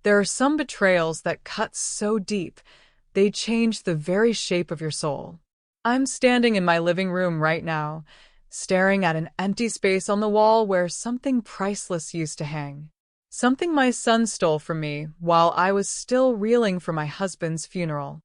There are some betrayals that cut so deep, they change the very shape of your soul. I'm standing in my living room right now, staring at an empty space on the wall where something priceless used to hang. Something my son stole from me while I was still reeling from my husband's funeral.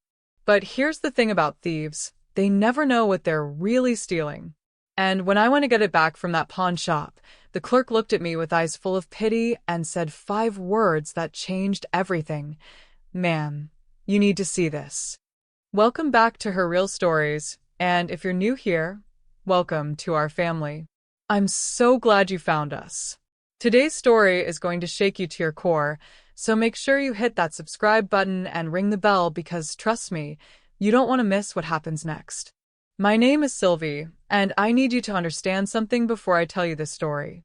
But here's the thing about thieves, they never know what they're really stealing. And when I went to get it back from that pawn shop, the clerk looked at me with eyes full of pity and said 5 words that changed everything. "Ma'am, you need to see this." Welcome back to Her Real Stories, and if you're new here, welcome to our family. I'm so glad you found us. Today's story is going to shake you to your core, so make sure you hit that subscribe button and ring the bell because, trust me, you don't want to miss what happens next. My name is Sylvie, and I need you to understand something before I tell you this story.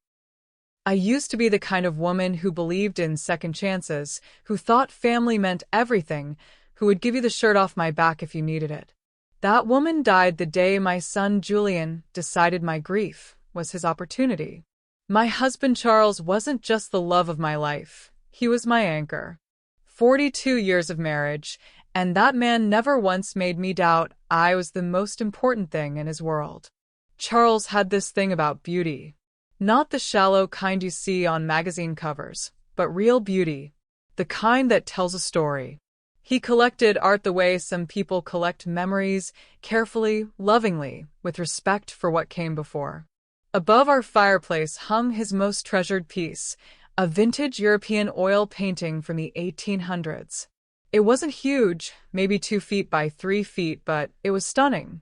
I used to be the kind of woman who believed in second chances, who thought family meant everything, who would give you the shirt off my back if you needed it. That woman died the day my son Julian decided my grief was his opportunity. My husband Charles wasn't just the love of my life, he was my anchor. 42 years of marriage, and that man never once made me doubt I was the most important thing in his world. Charles had this thing about beauty. Not the shallow kind you see on magazine covers, but real beauty. The kind that tells a story. He collected art the way some people collect memories, carefully, lovingly, with respect for what came before. Above our fireplace hung his most treasured piece, a vintage European oil painting from the 1800s. It wasn't huge, maybe 2 feet by 3 feet, but it was stunning.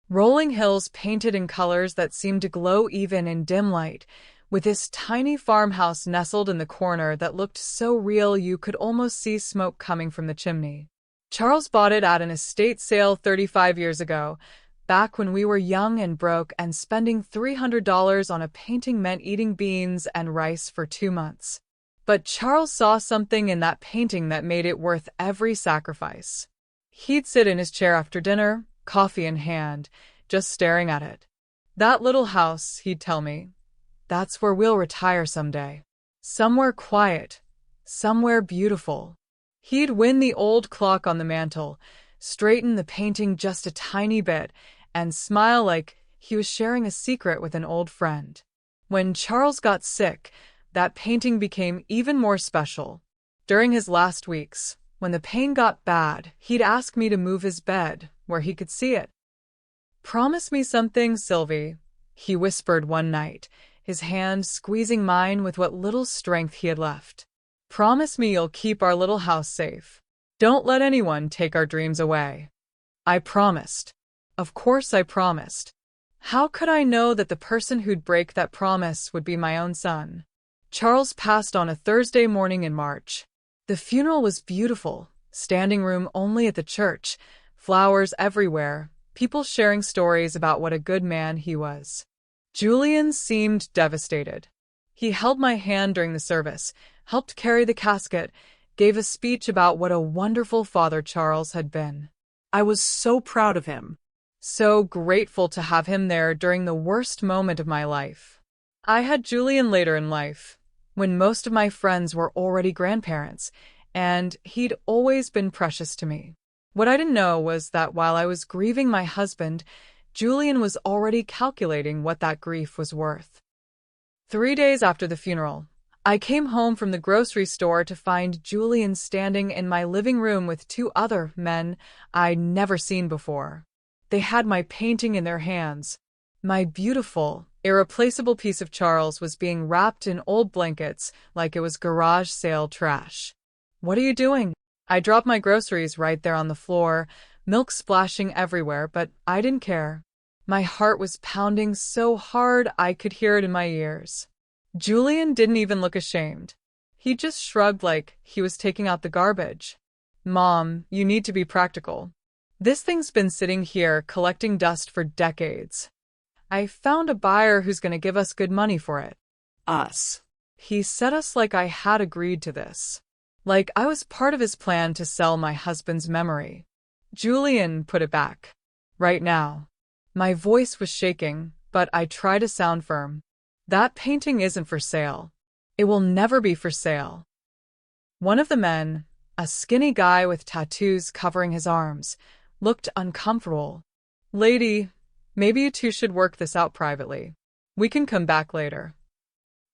Rolling hills painted in colors that seemed to glow even in dim light, with this tiny farmhouse nestled in the corner that looked so real you could almost see smoke coming from the chimney. Charles bought it at an estate sale 35 years ago, back when we were young and broke, and spending $300 on a painting meant eating beans and rice for 2 months. But Charles saw something in that painting that made it worth every sacrifice. He'd sit in his chair after dinner, coffee in hand, just staring at it. "That little house," he'd tell me, "that's where we'll retire someday. Somewhere quiet, somewhere beautiful." He'd win the old clock on the mantel, straighten the painting just a tiny bit, and smile like he was sharing a secret with an old friend. When Charles got sick, that painting became even more special. During his last weeks, when the pain got bad, he'd ask me to move his bed where he could see it. "Promise me something, Sylvie," he whispered one night, his hand squeezing mine with what little strength he had left. "Promise me you'll keep our little house safe. Don't let anyone take our dreams away." I promised. Of course I promised. How could I know that the person who'd break that promise would be my own son? Charles passed on a Thursday morning in March. The funeral was beautiful, standing room only at the church, flowers everywhere, people sharing stories about what a good man he was. Julian seemed devastated. He held my hand during the service, helped carry the casket, gave a speech about what a wonderful father Charles had been. I was so proud of him, so grateful to have him there during the worst moment of my life. I had Julian later in life, when most of my friends were already grandparents, and he'd always been precious to me. What I didn't know was that while I was grieving my husband, Julian was already calculating what that grief was worth. 3 days after the funeral, I came home from the grocery store to find Julian standing in my living room with 2 other men I'd never seen before. They had my painting in their hands. My beautiful, irreplaceable piece of Charles was being wrapped in old blankets like it was garage sale trash. "What are you doing?" I dropped my groceries right there on the floor, milk splashing everywhere, but I didn't care. My heart was pounding so hard I could hear it in my ears. Julian didn't even look ashamed. He just shrugged like he was taking out the garbage. "Mom, you need to be practical. This thing's been sitting here collecting dust for decades. I found a buyer who's going to give us good money for it." Us. He said us like I had agreed to this. Like I was part of his plan to sell my husband's memory. Julian put it back. "Right now." My voice was shaking, but I tried to sound firm. "That painting isn't for sale. It will never be for sale." One of the men, a skinny guy with tattoos covering his arms, looked uncomfortable. Lady, maybe you two should work this out privately. We can come back later.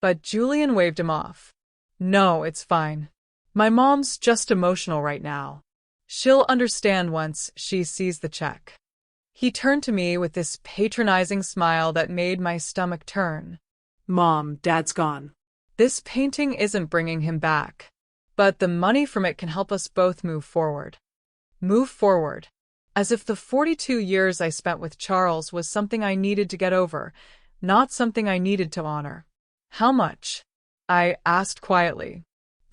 But Julian waved him off. No, it's fine. My mom's just emotional right now. She'll understand once she sees the check. He turned to me with this patronizing smile that made my stomach turn. Mom, Dad's gone. This painting isn't bringing him back, but the money from it can help us both move forward. Move forward. As if the 42 years I spent with Charles was something I needed to get over, not something I needed to honor. How much? I asked quietly.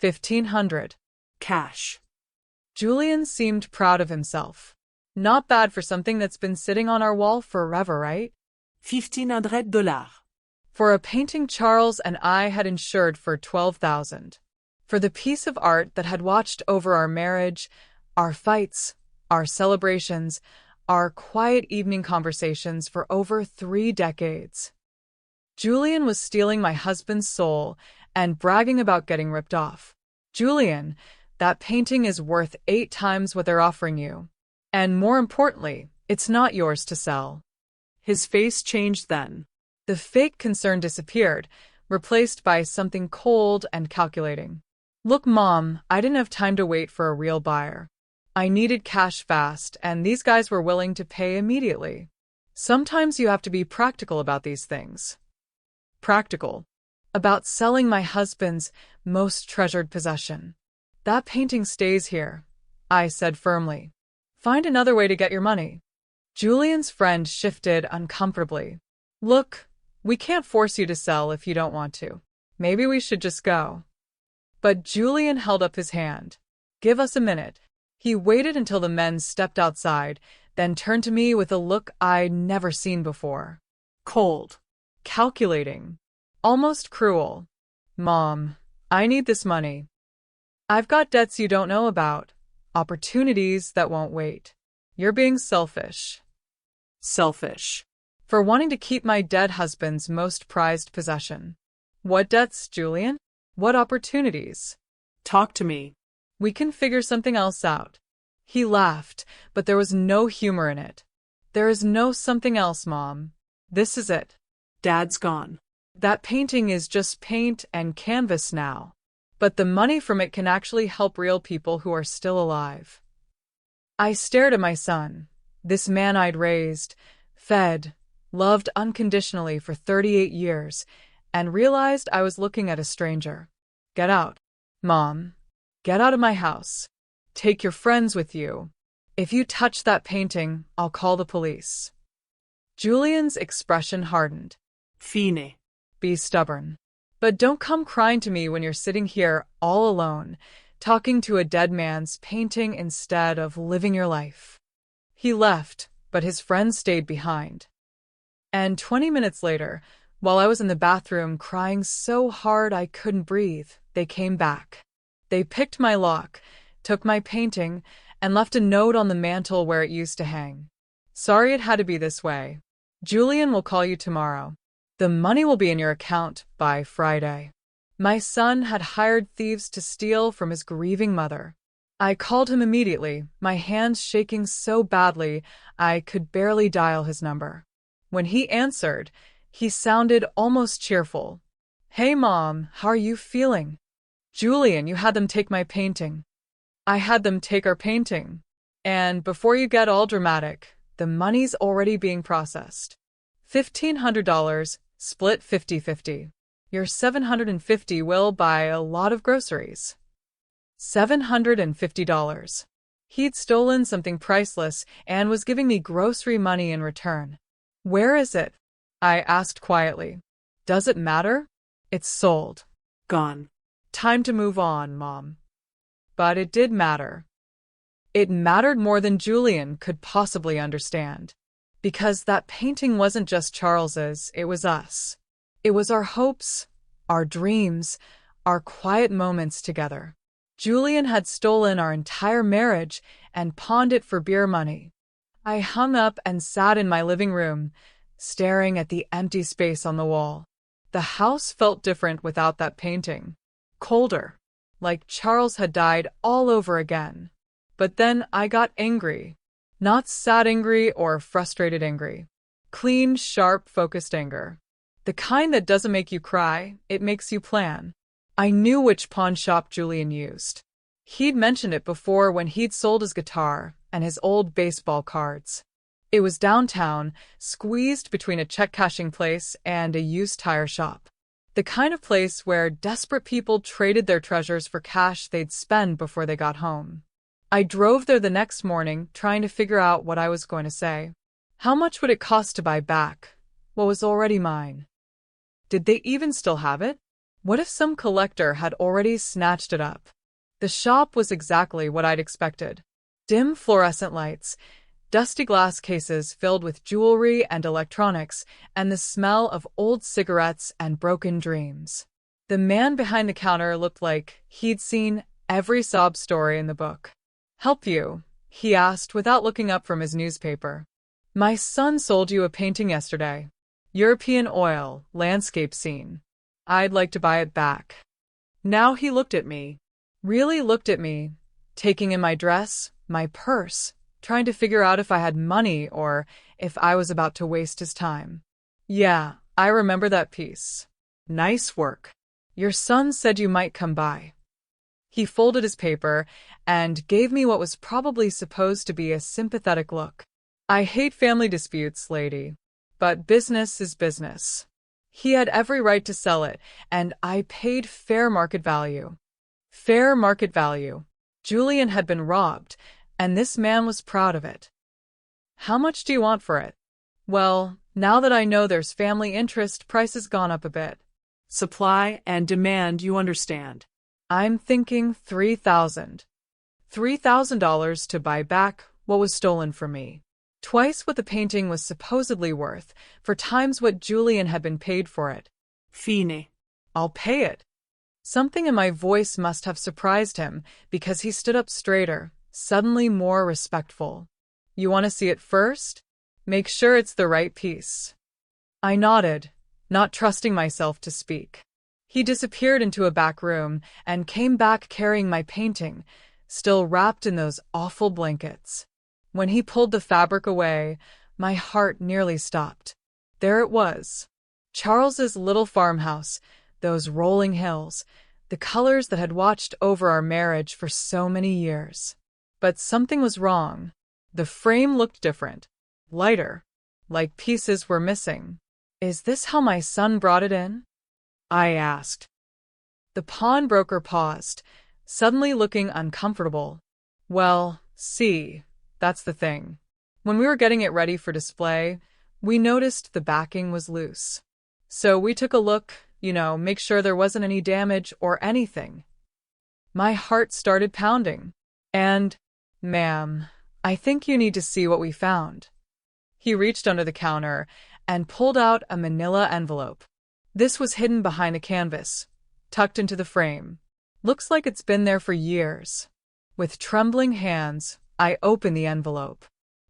1,500. Cash. Julian seemed proud of himself. Not bad for something that's been sitting on our wall forever, right? $1,500. For a painting Charles and I had insured for 12,000. For the piece of art that had watched over our marriage, our fights, our celebrations, our quiet evening conversations for over 3 decades. Julian was stealing my husband's soul and bragging about getting ripped off. Julian, that painting is worth 8 times what they're offering you. And more importantly, it's not yours to sell. His face changed then. The fake concern disappeared, replaced by something cold and calculating. Look, Mom, I didn't have time to wait for a real buyer. I needed cash fast, and these guys were willing to pay immediately. Sometimes you have to be practical about these things. Practical. About selling my husband's most treasured possession. That painting stays here, I said firmly. Find another way to get your money. Julian's friend shifted uncomfortably. Look, we can't force you to sell if you don't want to. Maybe we should just go. But Julian held up his hand. Give us a minute. He waited until the men stepped outside, then turned to me with a look I'd never seen before. Cold. Calculating. Almost cruel. Mom, I need this money. I've got debts you don't know about. Opportunities that won't wait. You're being selfish. Selfish. For wanting to keep my dead husband's most prized possession. What debts, Julian? What opportunities? Talk to me. We can figure something else out. He laughed, but there was no humor in it. There is no something else, Mom. This is it. Dad's gone. That painting is just paint and canvas now. But the money from it can actually help real people who are still alive. I stared at my son, this man I'd raised, fed, loved unconditionally for 38 years, and realized I was looking at a stranger. Get out, Mom. Get out of my house. Take your friends with you. If you touch that painting, I'll call the police. Julian's expression hardened. Fine. Be stubborn. But don't come crying to me when you're sitting here all alone, talking to a dead man's painting instead of living your life. He left, but his friend stayed behind. And 20 minutes later, while I was in the bathroom crying so hard I couldn't breathe, they came back. They picked my lock, took my painting, and left a note on the mantel where it used to hang. Sorry it had to be this way. Julian will call you tomorrow. The money will be in your account by Friday. My son had hired thieves to steal from his grieving mother. I called him immediately, my hands shaking so badly I could barely dial his number. When he answered, he sounded almost cheerful. Hey, Mom, how are you feeling? Julian, you had them take my painting. I had them take our painting. And before you get all dramatic, the money's already being processed. $1,500, split 50-50. Your $750 will buy a lot of groceries. $750. He'd stolen something priceless and was giving me grocery money in return. Where is it? I asked quietly. Does it matter? It's sold. Gone. Time to move on, Mom. But it did matter. It mattered more than Julian could possibly understand. Because that painting wasn't just Charles's, it was us. It was our hopes, our dreams, our quiet moments together. Julian had stolen our entire marriage and pawned it for beer money. I hung up and sat in my living room, staring at the empty space on the wall. The house felt different without that painting. Colder. like Charles had died all over again. But then I got angry. Not sad angry or frustrated angry. Clean, sharp, focused anger. The kind that doesn't make you cry, it makes you plan. I knew which pawn shop Julian used. He'd mentioned it before when he'd sold his guitar and his old baseball cards. It was downtown, squeezed between a check-cashing place and a used tire shop. The kind of place where desperate people traded their treasures for cash they'd spend before they got home. I drove there the next morning, trying to figure out what I was going to say. How much would it cost to buy back what was already mine? Did they even still have it? What if some collector had already snatched it up? The shop was exactly what I'd expected. Dim fluorescent lights, dusty glass cases filled with jewelry and electronics, and the smell of old cigarettes and broken dreams. The man behind the counter looked like he'd seen every sob story in the book. "Help you?" he asked without looking up from his newspaper. "My son sold you a painting yesterday. European oil, landscape scene. I'd like to buy it back." Now he looked at me. Really looked at me, taking in my dress, my purse, trying to figure out if I had money or if I was about to waste his time. "Yeah, I remember that piece. Nice work. Your son said you might come by." He folded his paper and gave me what was probably supposed to be a sympathetic look. "I hate family disputes, lady, but business is business." He had every right to sell it, and I paid fair market value. Fair market value. Julian had been robbed, and this man was proud of it. "How much do you want for it?" "Well, now that I know there's family interest, price has gone up a bit." Supply and demand, you understand. "I'm thinking $3,000. $3,000 to buy back what was stolen from me. Twice what the painting was supposedly worth, for times what Julian had been paid for it." Fine. "I'll pay it." Something in my voice must have surprised him, because he stood up straighter, suddenly more respectful. "You want to see it first? Make sure it's the right piece." I nodded, not trusting myself to speak. He disappeared into a back room and came back carrying my painting, still wrapped in those awful blankets. When he pulled the fabric away, my heart nearly stopped. There it was. Charles's little farmhouse, those rolling hills, the colors that had watched over our marriage for so many years. But something was wrong. The frame looked different, lighter, like pieces were missing. "Is this how my son brought it in?" I asked. The pawnbroker paused, suddenly looking uncomfortable. "Well, see, that's the thing. When we were getting it ready for display, we noticed the backing was loose. So we took a look, make sure there wasn't any damage or anything." My heart started pounding. "And, ma'am, I think you need to see what we found." He reached under the counter and pulled out a manila envelope. This was hidden behind a canvas, tucked into the frame. Looks like it's been there for years. With trembling hands, I opened the envelope.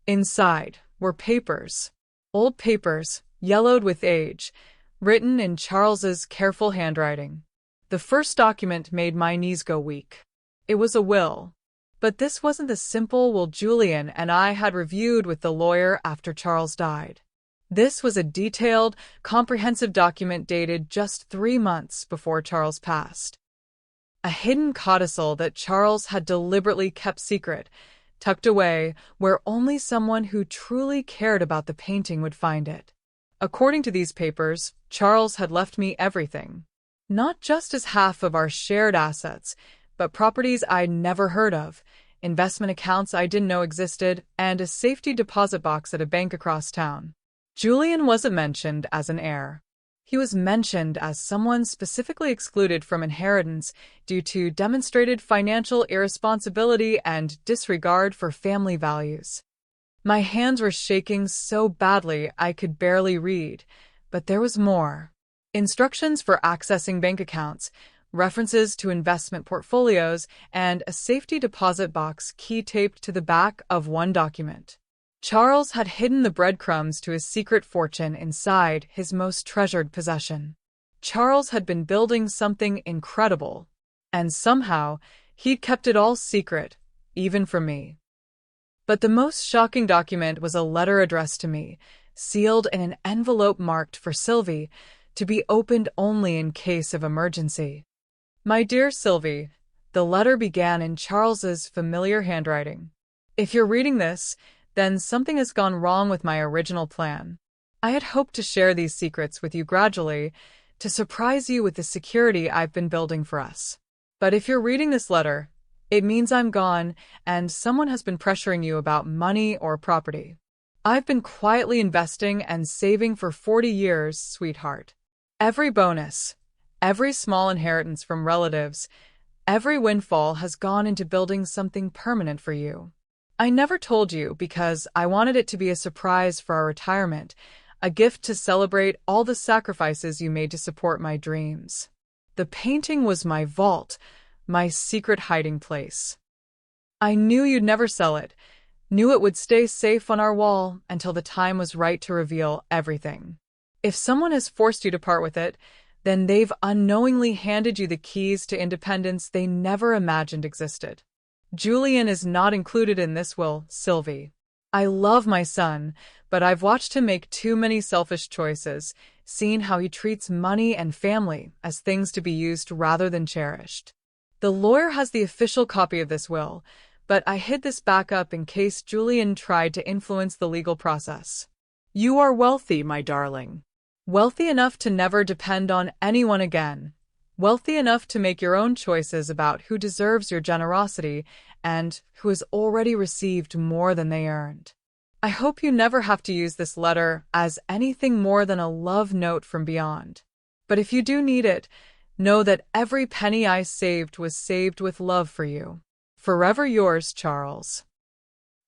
Inside were papers. Old papers, yellowed with age, written in Charles's careful handwriting. The first document made my knees go weak. It was a will. But this wasn't the simple will Julian and I had reviewed with the lawyer after Charles died. This was a detailed, comprehensive document dated just 3 months before Charles passed. A hidden codicil that Charles had deliberately kept secret, tucked away where only someone who truly cared about the painting would find it. According to these papers, Charles had left me everything. Not just as half of our shared assets, but properties I'd never heard of, investment accounts I didn't know existed, and a safety deposit box at a bank across town. Julian wasn't mentioned as an heir. He was mentioned as someone specifically excluded from inheritance due to demonstrated financial irresponsibility and disregard for family values. My hands were shaking so badly I could barely read, but there was more. Instructions for accessing bank accounts, references to investment portfolios, and a safety deposit box key-taped to the back of one document. Charles had hidden the breadcrumbs to his secret fortune inside his most treasured possession. Charles had been building something incredible. And somehow, he'd kept it all secret, even from me. But the most shocking document was a letter addressed to me, sealed in an envelope marked for Sylvie, to be opened only in case of emergency. My dear Sylvie, the letter began in Charles's familiar handwriting. If you're reading this, then something has gone wrong with my original plan. I had hoped to share these secrets with you gradually, to surprise you with the security I've been building for us. But if you're reading this letter, it means I'm gone and someone has been pressuring you about money or property. I've been quietly investing and saving for 40 years, sweetheart. Every bonus, every small inheritance from relatives, every windfall has gone into building something permanent for you. I never told you because I wanted it to be a surprise for our retirement, a gift to celebrate all the sacrifices you made to support my dreams. The painting was my vault, my secret hiding place. I knew you'd never sell it, knew it would stay safe on our wall until the time was right to reveal everything. If someone has forced you to part with it, then they've unknowingly handed you the keys to independence they never imagined existed. Julian is not included in this will, Sylvie. I love my son, but I've watched him make too many selfish choices, seen how he treats money and family as things to be used rather than cherished. The lawyer has the official copy of this will, but I hid this backup in case Julian tried to influence the legal process. You are wealthy, my darling. Wealthy enough to never depend on anyone again. Wealthy enough to make your own choices about who deserves your generosity and who has already received more than they earned. I hope you never have to use this letter as anything more than a love note from beyond. But if you do need it, know that every penny I saved was saved with love for you. Forever yours, Charles.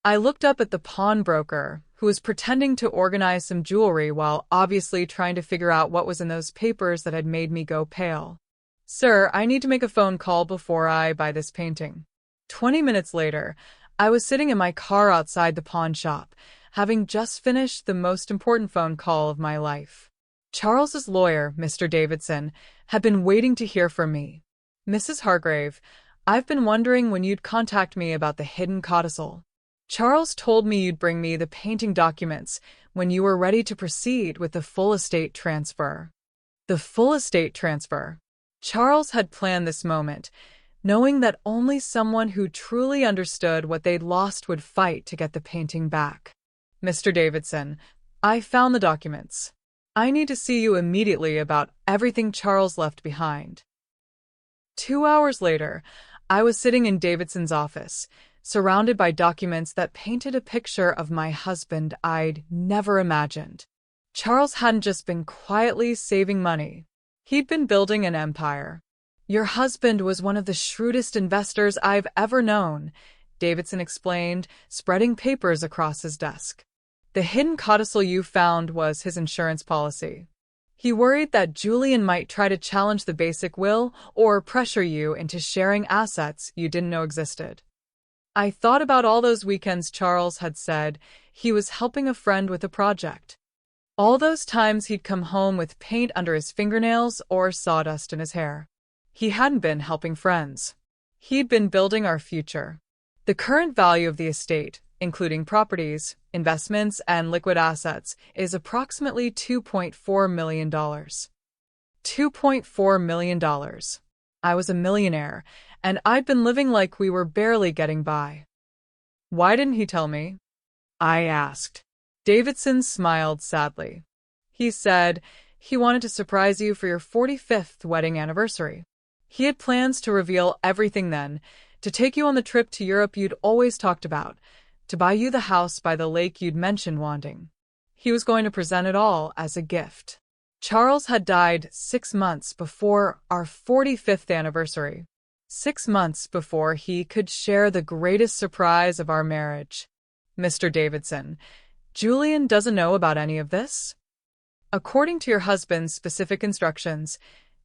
I looked up at the pawnbroker, who was pretending to organize some jewelry while obviously trying to figure out what was in those papers that had made me go pale. Sir, I need to make a phone call before I buy this painting. 20 minutes later, I was sitting in my car outside the pawn shop, having just finished the most important phone call of my life. Charles's lawyer, Mr. Davidson, had been waiting to hear from me. Mrs. Hargrave, I've been wondering when you'd contact me about the hidden codicil. Charles told me you'd bring me the painting documents when you were ready to proceed with the full estate transfer. The full estate transfer. Charles had planned this moment, knowing that only someone who truly understood what they'd lost would fight to get the painting back. Mr. Davidson, I found the documents. I need to see you immediately about everything Charles left behind. 2 hours later, I was sitting in Davidson's office, surrounded by documents that painted a picture of my husband I'd never imagined. Charles hadn't just been quietly saving money. He'd been building an empire. Your husband was one of the shrewdest investors I've ever known, Davidson explained, spreading papers across his desk. The hidden codicil you found was his insurance policy. He worried that Julian might try to challenge the basic will or pressure you into sharing assets you didn't know existed. I thought about all those weekends Charles had said he was helping a friend with a project. All those times he'd come home with paint under his fingernails or sawdust in his hair. He hadn't been helping friends. He'd been building our future. The current value of the estate, including properties, investments, and liquid assets, is approximately $2.4 million. $2.4 million. I was a millionaire, and I'd been living like we were barely getting by. Why didn't he tell me? I asked. Davidson smiled sadly. He said he wanted to surprise you for your 45th wedding anniversary. He had plans to reveal everything then, to take you on the trip to Europe you'd always talked about, to buy you the house by the lake you'd mentioned wanting. He was going to present it all as a gift. Charles had died 6 months before our 45th anniversary. 6 months before he could share the greatest surprise of our marriage. Mr. Davidson, Julian doesn't know about any of this? According to your husband's specific instructions,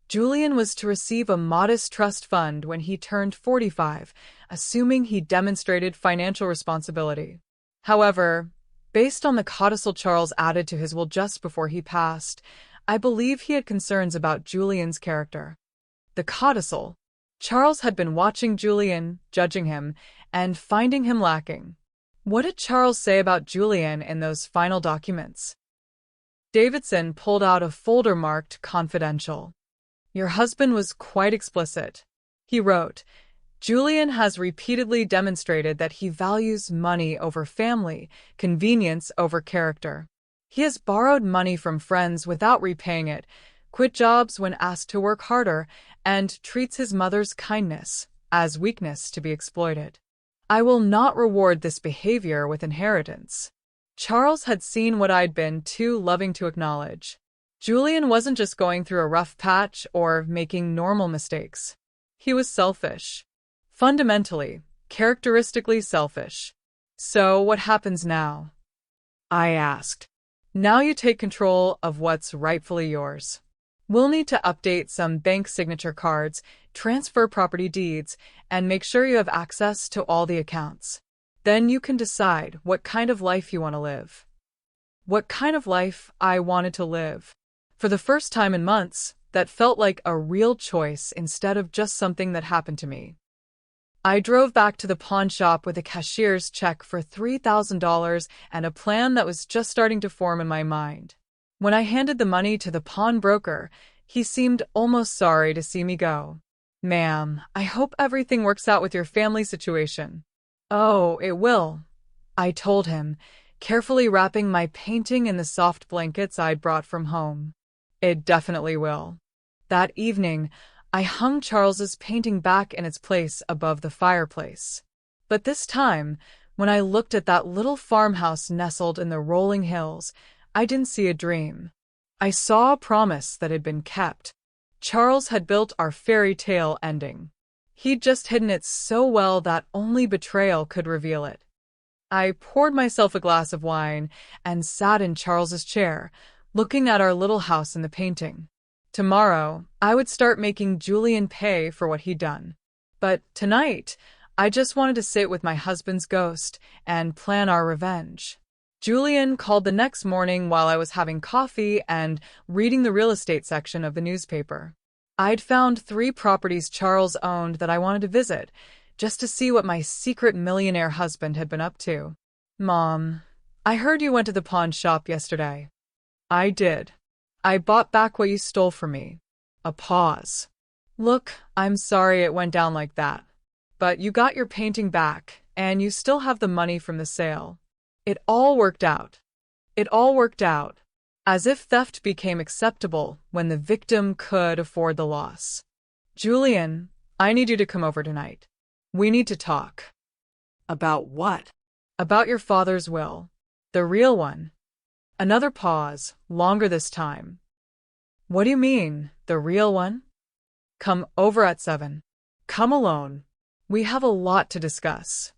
Julian was to receive a modest trust fund when he turned 45, assuming he demonstrated financial responsibility. However, based on the codicil Charles added to his will just before he passed, I believe he had concerns about Julian's character. The codicil. Charles had been watching Julian, judging him, and finding him lacking. What did Charles say about Julian in those final documents? Davidson pulled out a folder marked confidential. Your husband was quite explicit. He wrote, Julian has repeatedly demonstrated that he values money over family, convenience over character. He has borrowed money from friends without repaying it, quit jobs when asked to work harder, and treats his mother's kindness as weakness to be exploited. I will not reward this behavior with inheritance. Charles had seen what I'd been too loving to acknowledge. Julian wasn't just going through a rough patch or making normal mistakes. He was selfish. Fundamentally, characteristically selfish. So what happens now? I asked. Now you take control of what's rightfully yours. We'll need to update some bank signature cards, transfer property deeds, and make sure you have access to all the accounts. Then you can decide what kind of life you want to live. What kind of life I wanted to live. For the first time in months, that felt like a real choice instead of just something that happened to me. I drove back to the pawn shop with a cashier's check for $3,000 and a plan that was just starting to form in my mind. When I handed the money to the pawnbroker, he seemed almost sorry to see me go. Ma'am, I hope everything works out with your family situation. Oh, it will, I told him, carefully wrapping my painting in the soft blankets I'd brought from home. It definitely will. That evening, I hung Charles's painting back in its place above the fireplace. But this time, when I looked at that little farmhouse nestled in the rolling hills, I didn't see a dream. I saw a promise that had been kept. Charles had built our fairy tale ending. He'd just hidden it so well that only betrayal could reveal it. I poured myself a glass of wine and sat in Charles's chair, looking at our little house in the painting. Tomorrow, I would start making Julian pay for what he'd done. But tonight, I just wanted to sit with my husband's ghost and plan our revenge. Julian called the next morning while I was having coffee and reading the real estate section of the newspaper. I'd found 3 properties Charles owned that I wanted to visit, just to see what my secret millionaire husband had been up to. Mom, I heard you went to the pawn shop yesterday. I did. I bought back what you stole from me. A pause. Look, I'm sorry it went down like that. But you got your painting back, and you still have the money from the sale. It all worked out. It all worked out. As if theft became acceptable when the victim could afford the loss. Julian, I need you to come over tonight. We need to talk. About what? About your father's will. The real one. Another pause, longer this time. What do you mean, the real one? Come over at 7. Come alone. We have a lot to discuss.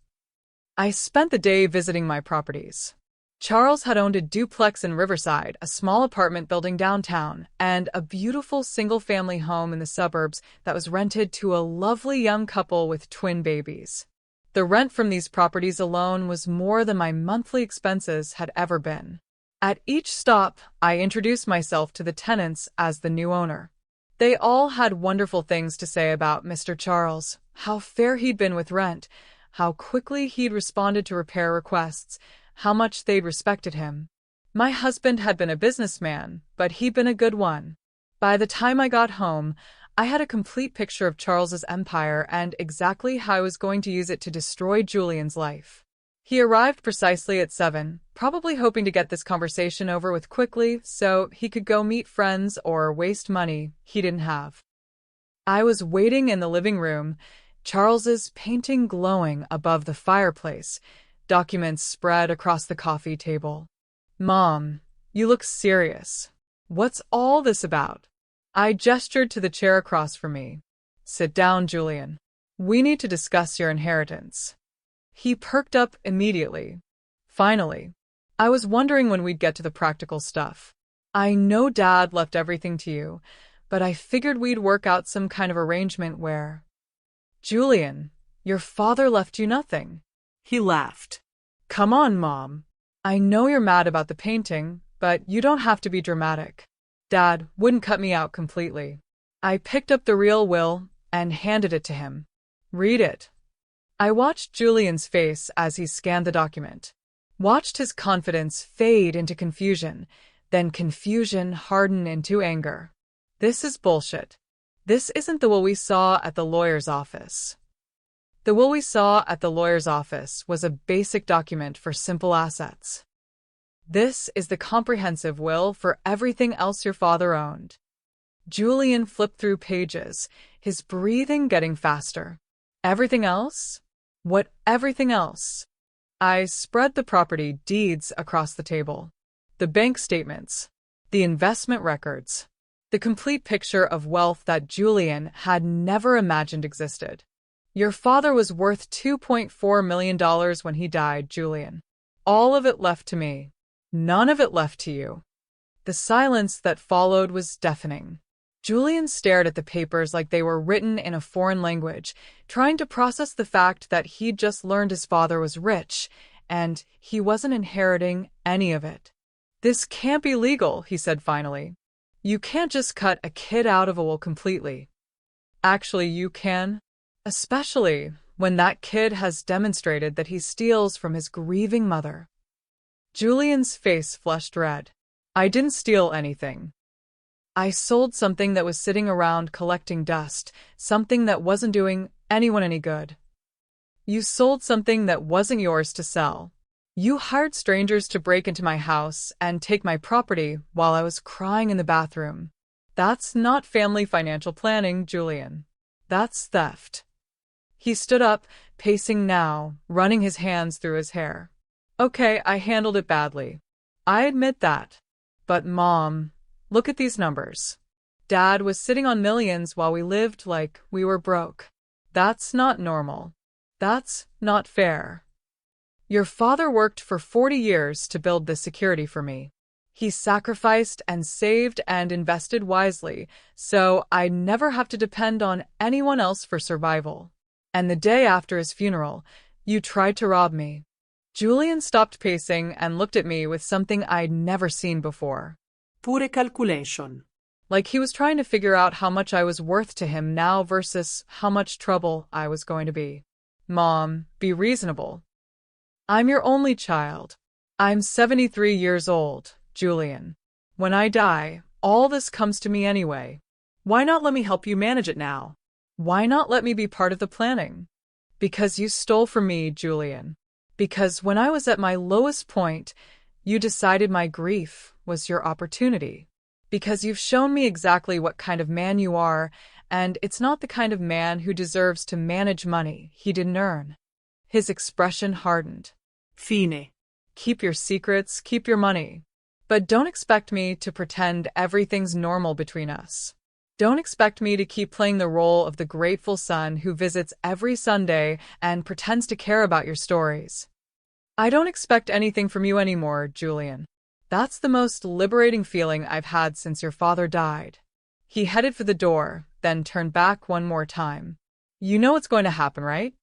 I spent the day visiting my properties. Charles had owned a duplex in Riverside, a small apartment building downtown, and a beautiful single-family home in the suburbs that was rented to a lovely young couple with twin babies. The rent from these properties alone was more than my monthly expenses had ever been. At each stop, I introduced myself to the tenants as the new owner. They all had wonderful things to say about Mr. Charles, how fair he'd been with rent, how quickly he'd responded to repair requests, how much they'd respected him. My husband had been a businessman, but he'd been a good one. By the time I got home, I had a complete picture of Charles's empire and exactly how I was going to use it to destroy Julian's life. He arrived precisely at 7, probably hoping to get this conversation over with quickly so he could go meet friends or waste money he didn't have. I was waiting in the living room, Charles's painting glowing above the fireplace, documents spread across the coffee table. Mom, you look serious. What's all this about? I gestured to the chair across from me. Sit down, Julian. We need to discuss your inheritance. He perked up immediately. Finally. I was wondering when we'd get to the practical stuff. I know Dad left everything to you, but I figured we'd work out some kind of arrangement where... Julian, your father left you nothing. He laughed. Come on, Mom. I know you're mad about the painting, but you don't have to be dramatic. Dad wouldn't cut me out completely. I picked up the real will, and handed it to him. "Read it." I watched Julian's face as he scanned the document, watched his confidence fade into confusion, then confusion harden into anger. This is bullshit. This isn't the will we saw at the lawyer's office. The will we saw at the lawyer's office was a basic document for simple assets. This is the comprehensive will for everything else your father owned. Julian flipped through pages, his breathing getting faster. Everything else? What everything else? I spread the property deeds across the table. The bank statements, the investment records, the complete picture of wealth that Julian had never imagined existed. Your father was worth $2.4 million when he died, Julian. All of it left to me. None of it left to you. The silence that followed was deafening. Julian stared at the papers like they were written in a foreign language, trying to process the fact that he'd just learned his father was rich, and he wasn't inheriting any of it. "This can't be legal," he said finally. "You can't just cut a kid out of a will completely." "Actually, you can. Especially when that kid has demonstrated that he steals from his grieving mother." Julian's face flushed red. "I didn't steal anything. I sold something that was sitting around collecting dust, something that wasn't doing anyone any good." "You sold something that wasn't yours to sell. You hired strangers to break into my house and take my property while I was crying in the bathroom. That's not family financial planning, Julian. That's theft." He stood up, pacing now, running his hands through his hair. "Okay, I handled it badly. I admit that. But Mom, look at these numbers. Dad was sitting on millions while we lived like we were broke. That's not normal. That's not fair. Your father worked for 40 years to build this security for me. He sacrificed and saved and invested wisely, so I never have to depend on anyone else for survival. And the day after his funeral, you tried to rob me." Julian stopped pacing and looked at me with something I'd never seen before. Pure calculation. Like he was trying to figure out how much I was worth to him now versus how much trouble I was going to be. "Mom, be reasonable. I'm your only child. I'm 73 years old, Julian. When I die, all this comes to me anyway. Why not let me help you manage it now? Why not let me be part of the planning? Because you stole from me, Julian. Because when I was at my lowest point, you decided my grief was your opportunity. Because you've shown me exactly what kind of man you are, and it's not the kind of man who deserves to manage money he didn't earn." His expression hardened. Fine. "Keep your secrets, keep your money. But don't expect me to pretend everything's normal between us. Don't expect me to keep playing the role of the grateful son who visits every Sunday and pretends to care about your stories. I don't expect anything from you anymore, Julian. That's the most liberating feeling I've had since your father died." He headed for the door, then turned back one more time. "You know what's going to happen, right?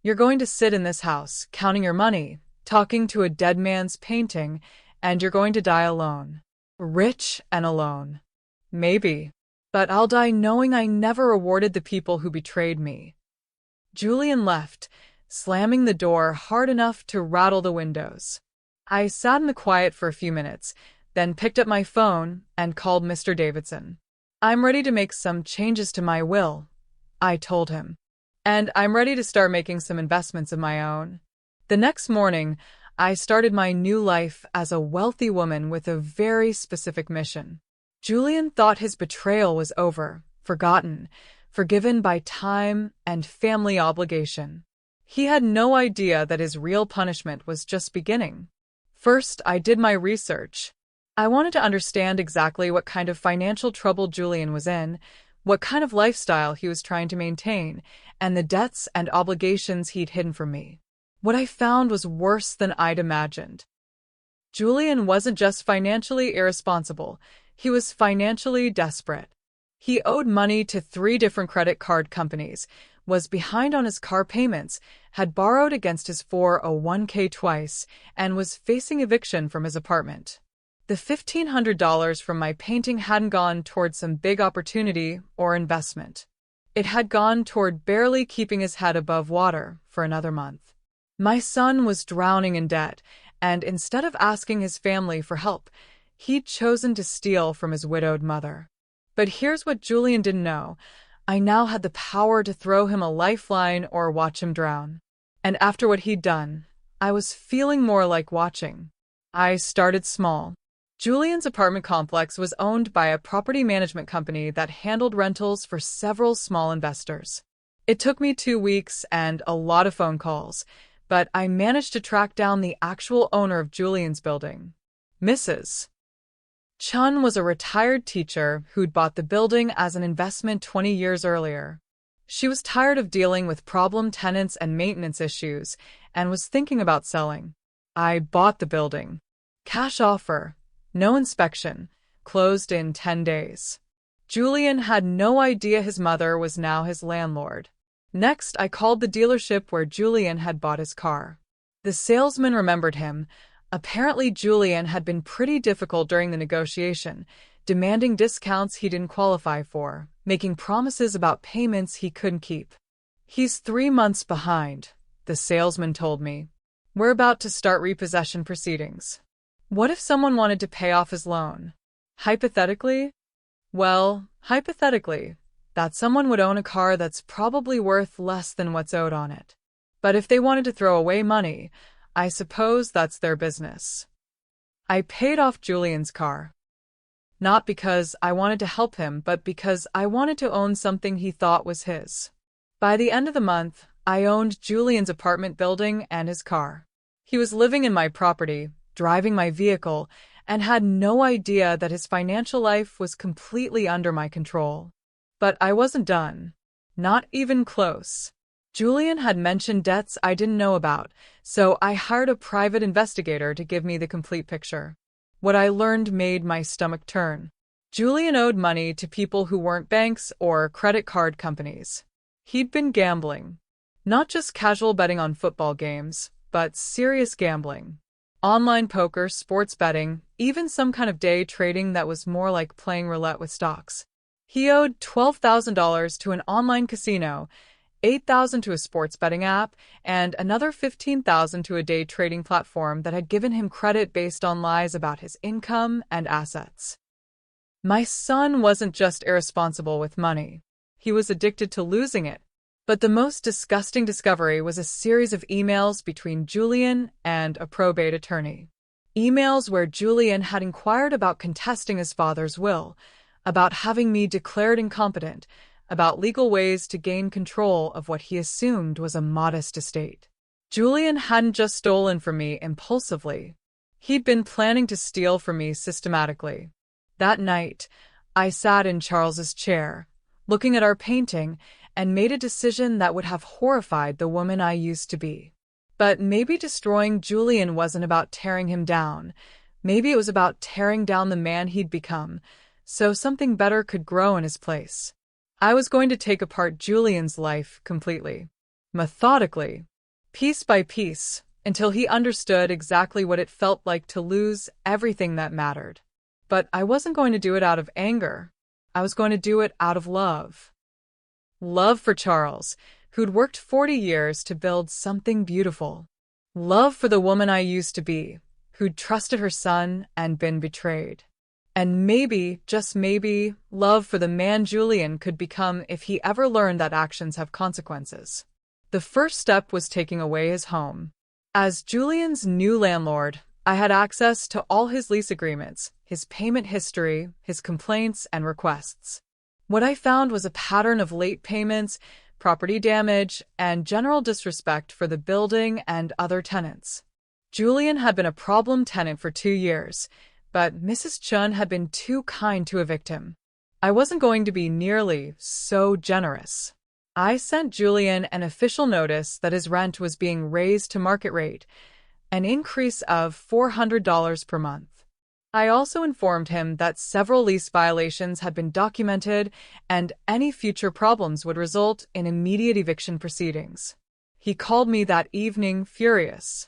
You're going to sit in this house, counting your money, talking to a dead man's painting, and you're going to die alone. Rich and alone. Maybe. But I'll die knowing I never rewarded the people who betrayed me." Julian left, slamming the door hard enough to rattle the windows. I sat in the quiet for a few minutes, then picked up my phone and called Mr. Davidson. "I'm ready to make some changes to my will," I told him. "And I'm ready to start making some investments of my own." The next morning, I started my new life as a wealthy woman with a very specific mission. Julian thought his betrayal was over, forgotten, forgiven by time and family obligation. He had no idea that his real punishment was just beginning. First, I did my research. I wanted to understand exactly what kind of financial trouble Julian was in, what kind of lifestyle he was trying to maintain, and the debts and obligations he'd hidden from me. What I found was worse than I'd imagined. Julian wasn't just financially irresponsible, he was financially desperate. He owed money to 3 different credit card companies, was behind on his car payments, had borrowed against his 401k twice, and was facing eviction from his apartment. The $1,500 from my painting hadn't gone towards some big opportunity or investment. It had gone toward barely keeping his head above water for another month. My son was drowning in debt, and instead of asking his family for help, he'd chosen to steal from his widowed mother. But here's what Julian didn't know. I now had the power to throw him a lifeline or watch him drown. And after what he'd done, I was feeling more like watching. I started small. Julian's apartment complex was owned by a property management company that handled rentals for several small investors. It took me 2 weeks and a lot of phone calls, but I managed to track down the actual owner of Julian's building. Mrs. Chun was a retired teacher who'd bought the building as an investment 20 years earlier. She was tired of dealing with problem tenants and maintenance issues and was thinking about selling. I bought the building. Cash offer, no inspection, closed in 10 days. Julian had no idea his mother was now his landlord. Next, I called the dealership where Julian had bought his car. The salesman remembered him. Apparently, Julian had been pretty difficult during the negotiation, demanding discounts he didn't qualify for, making promises about payments he couldn't keep. He's 3 months behind, the salesman told me. We're about to start repossession proceedings. What if someone wanted to pay off his loan? Hypothetically? Well, hypothetically, that someone would own a car that's probably worth less than what's owed on it. But if they wanted to throw away money, I suppose that's their business. I paid off Julian's car. Not because I wanted to help him, but because I wanted to own something he thought was his. By the end of the month, I owned Julian's apartment building and his car. He was living in my property, driving my vehicle, and had no idea that his financial life was completely under my control. But I wasn't done. Not even close. Julian had mentioned debts I didn't know about, so I hired a private investigator to give me the complete picture. What I learned made my stomach turn. Julian owed money to people who weren't banks or credit card companies. He'd been gambling. Not just casual betting on football games, but serious gambling. Online poker, sports betting, even some kind of day trading that was more like playing roulette with stocks. He owed $12,000 to an online casino, $8,000 to a sports betting app, and another $15,000 to a day trading platform that had given him credit based on lies about his income and assets. My son wasn't just irresponsible with money. He was addicted to losing it. But the most disgusting discovery was a series of emails between Julian and a probate attorney. Emails where Julian had inquired about contesting his father's will, about having me declared incompetent, about legal ways to gain control of what he assumed was a modest estate. Julian hadn't just stolen from me impulsively. He'd been planning to steal from me systematically. That night, I sat in Charles's chair, looking at our painting, and made a decision that would have horrified the woman I used to be. But maybe destroying Julian wasn't about tearing him down. Maybe it was about tearing down the man he'd become, so something better could grow in his place. I was going to take apart Julian's life completely, methodically, piece by piece, until he understood exactly what it felt like to lose everything that mattered. But I wasn't going to do it out of anger. I was going to do it out of love. Love for Charles, who'd worked 40 years to build something beautiful. Love for the woman I used to be, who'd trusted her son and been betrayed. And maybe, just maybe, love for the man Julian could become if he ever learned that actions have consequences. The first step was taking away his home. As Julian's new landlord, I had access to all his lease agreements, his payment history, his complaints, and requests. What I found was a pattern of late payments, property damage, and general disrespect for the building and other tenants. Julian had been a problem tenant for 2 years, but Mrs. Chun had been too kind to evict him. I wasn't going to be nearly so generous. I sent Julian an official notice that his rent was being raised to market rate, an increase of $400 per month. I also informed him that several lease violations had been documented and any future problems would result in immediate eviction proceedings. He called me that evening furious.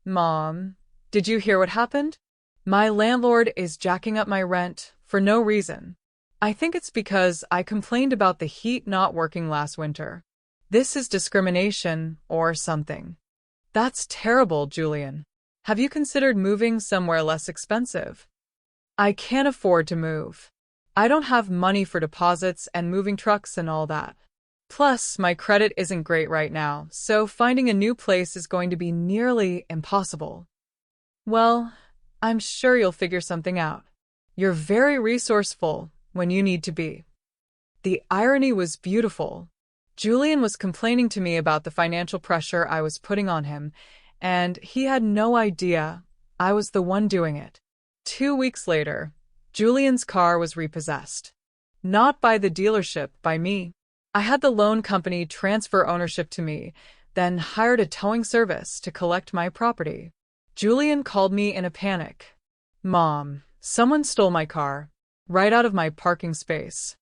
"Mom, did you hear what happened? My landlord is jacking up my rent for no reason. I think it's because I complained about the heat not working last winter. This is discrimination or something. That's terrible, Julian. Have you considered moving somewhere less expensive? I can't afford to move. I don't have money for deposits and moving trucks and all that. Plus, my credit isn't great right now, so finding a new place is going to be nearly impossible. Well, I'm sure you'll figure something out. You're very resourceful when you need to be. The irony was beautiful. Julian was complaining to me about the financial pressure I was putting on him, and he had no idea I was the one doing it. 2 weeks later, Julian's car was repossessed. Not by the dealership, by me. I had the loan company transfer ownership to me, then hired a towing service to collect my property. Julian called me in a panic. Mom, someone stole my car, right out of my parking space.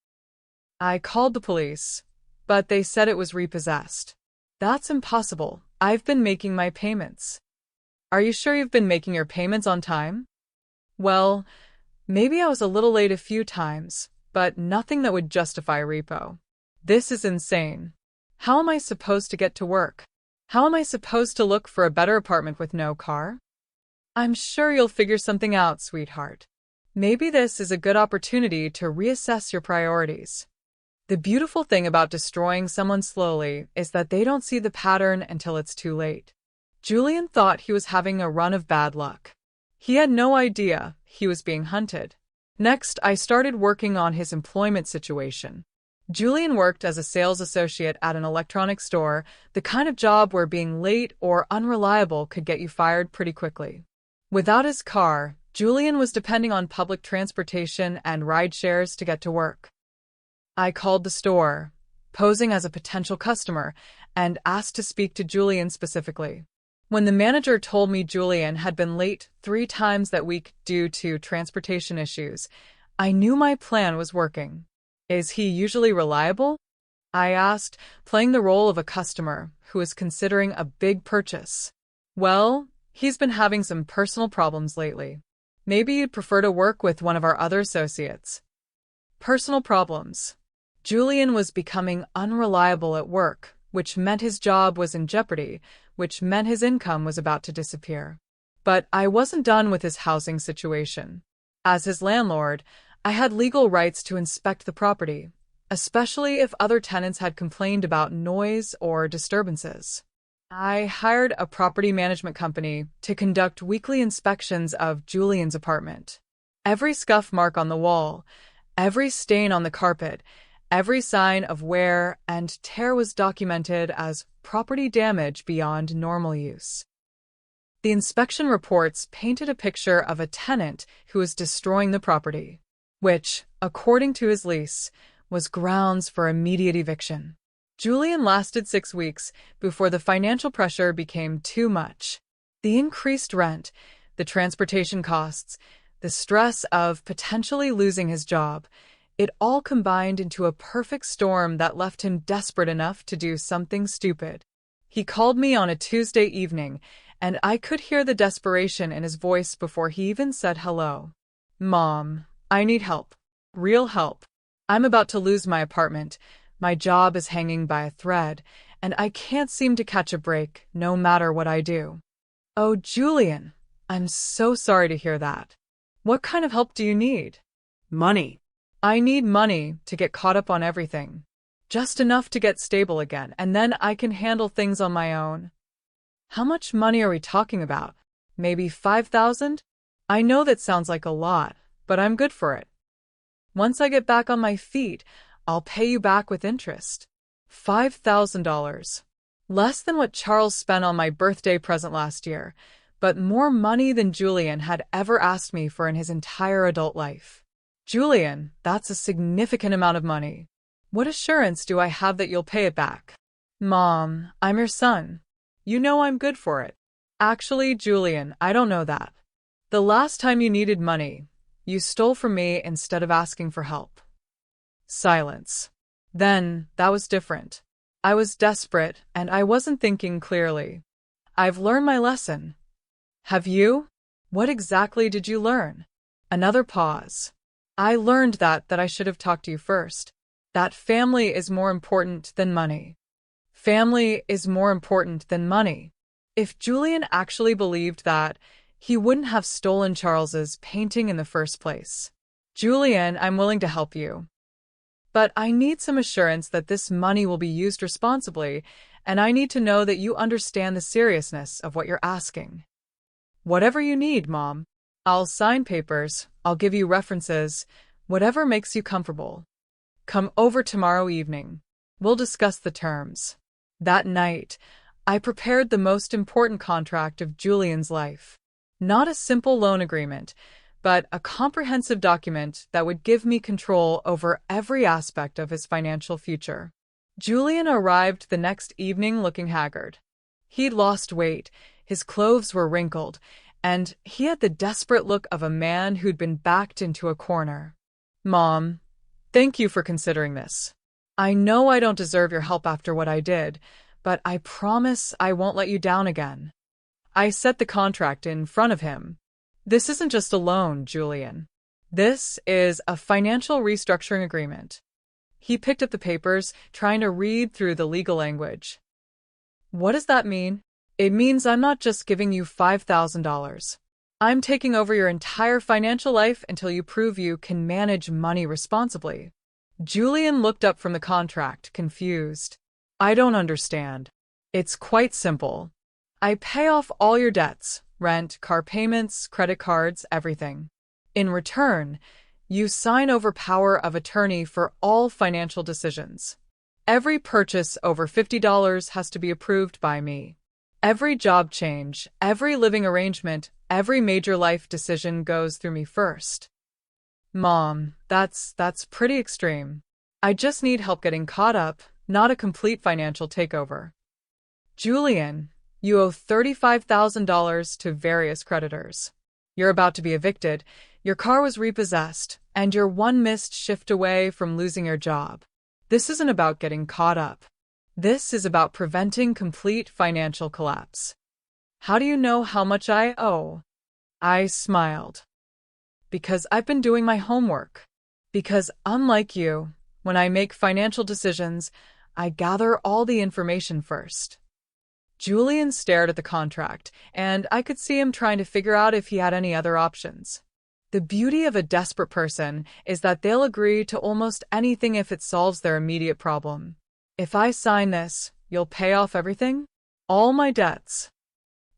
I called the police, but they said it was repossessed. That's impossible. I've been making my payments. Are you sure you've been making your payments on time? Well, maybe I was a little late a few times, but nothing that would justify repo. This is insane. How am I supposed to get to work? How am I supposed to look for a better apartment with no car? I'm sure you'll figure something out, sweetheart. Maybe this is a good opportunity to reassess your priorities. The beautiful thing about destroying someone slowly is that they don't see the pattern until it's too late. Julian thought he was having a run of bad luck. He had no idea he was being hunted. Next, I started working on his employment situation. Julian worked as a sales associate at an electronics store, the kind of job where being late or unreliable could get you fired pretty quickly. Without his car, Julian was depending on public transportation and ride shares to get to work. I called the store, posing as a potential customer, and asked to speak to Julian specifically. When the manager told me Julian had been late 3 times that week due to transportation issues, I knew my plan was working. Is he usually reliable? I asked, playing the role of a customer who is considering a big purchase. Well, he's been having some personal problems lately. Maybe you'd prefer to work with one of our other associates. Personal problems. Julian was becoming unreliable at work, which meant his job was in jeopardy, which meant his income was about to disappear. But I wasn't done with his housing situation. As his landlord, I had legal rights to inspect the property, especially if other tenants had complained about noise or disturbances. I hired a property management company to conduct weekly inspections of Julian's apartment. Every scuff mark on the wall, every stain on the carpet, every sign of wear and tear was documented as property damage beyond normal use. The inspection reports painted a picture of a tenant who was destroying the property, which, according to his lease, was grounds for immediate eviction. Julian lasted 6 weeks before the financial pressure became too much. The increased rent, the transportation costs, the stress of potentially losing his job, it all combined into a perfect storm that left him desperate enough to do something stupid. He called me on a Tuesday evening, and I could hear the desperation in his voice before he even said hello. Mom, I need help. Real help. I'm about to lose my apartment. My job is hanging by a thread, and I can't seem to catch a break, no matter what I do. Oh, Julian, I'm so sorry to hear that. What kind of help do you need? Money. I need money to get caught up on everything. Just enough to get stable again, and then I can handle things on my own. How much money are we talking about? Maybe 5,000? I know that sounds like a lot, but I'm good for it. Once I get back on my feet, I'll pay you back with interest. $5,000. Less than what Charles spent on my birthday present last year, but more money than Julian had ever asked me for in his entire adult life. Julian, that's a significant amount of money. What assurance do I have that you'll pay it back? Mom, I'm your son. You know I'm good for it. Actually, Julian, I don't know that. The last time you needed money, you stole from me instead of asking for help. Silence. Then, that was different. I was desperate, and I wasn't thinking clearly. I've learned my lesson. Have you? What exactly did you learn? Another pause. I learned that I should have talked to you first. That family is more important than money. Family is more important than money. If Julian actually believed that, he wouldn't have stolen Charles's painting in the first place. Julian, I'm willing to help you. But I need some assurance that this money will be used responsibly, and I need to know that you understand the seriousness of what you're asking. Whatever you need, Mom. I'll sign papers, I'll give you references, whatever makes you comfortable. Come over tomorrow evening. We'll discuss the terms. That night, I prepared the most important contract of Julian's life. Not a simple loan agreement, but a comprehensive document that would give me control over every aspect of his financial future. Julian arrived the next evening looking haggard. He'd lost weight, his clothes were wrinkled, and he had the desperate look of a man who'd been backed into a corner. Mom, thank you for considering this. I know I don't deserve your help after what I did, but I promise I won't let you down again. I set the contract in front of him. This isn't just a loan, Julian. This is a financial restructuring agreement. He picked up the papers, trying to read through the legal language. What does that mean? It means I'm not just giving you $5,000. I'm taking over your entire financial life until you prove you can manage money responsibly. Julian looked up from the contract, confused. I don't understand. It's quite simple. I pay off all your debts, rent, car payments, credit cards, everything. In return, you sign over power of attorney for all financial decisions. Every purchase over $50 has to be approved by me. Every job change, every living arrangement, every major life decision goes through me first. Mom, that's pretty extreme. I just need help getting caught up, not a complete financial takeover. Julian, you owe $35,000 to various creditors. You're about to be evicted, your car was repossessed, and you're one missed shift away from losing your job. This isn't about getting caught up. This is about preventing complete financial collapse. How do you know how much I owe? I smiled. Because I've been doing my homework. Because unlike you, when I make financial decisions, I gather all the information first. Julian stared at the contract, and I could see him trying to figure out if he had any other options. The beauty of a desperate person is that they'll agree to almost anything if it solves their immediate problem. If I sign this, you'll pay off everything? All my debts.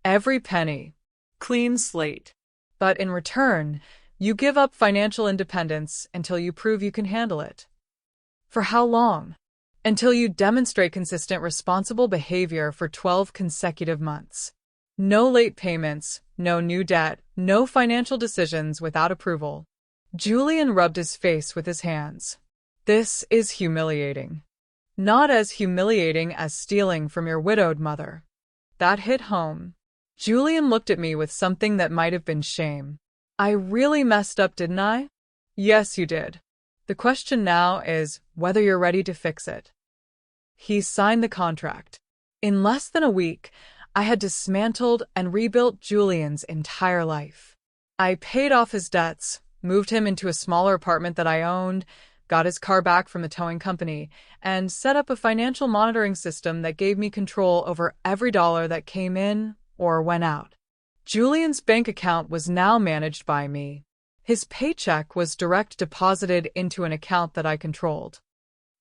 Every penny. Clean slate. But in return, you give up financial independence until you prove you can handle it. For how long? Until you demonstrate consistent responsible behavior for 12 consecutive months. No late payments, no new debt, no financial decisions without approval. Julian rubbed his face with his hands. This is humiliating. Not as humiliating as stealing from your widowed mother. That hit home. Julian looked at me with something that might have been shame. I really messed up, didn't I? Yes, you did. The question now is whether you're ready to fix it. He signed the contract. In less than a week, I had dismantled and rebuilt Julian's entire life. I paid off his debts, moved him into a smaller apartment that I owned, got his car back from the towing company, and set up a financial monitoring system that gave me control over every dollar that came in or went out. Julian's bank account was now managed by me. His paycheck was direct deposited into an account that I controlled.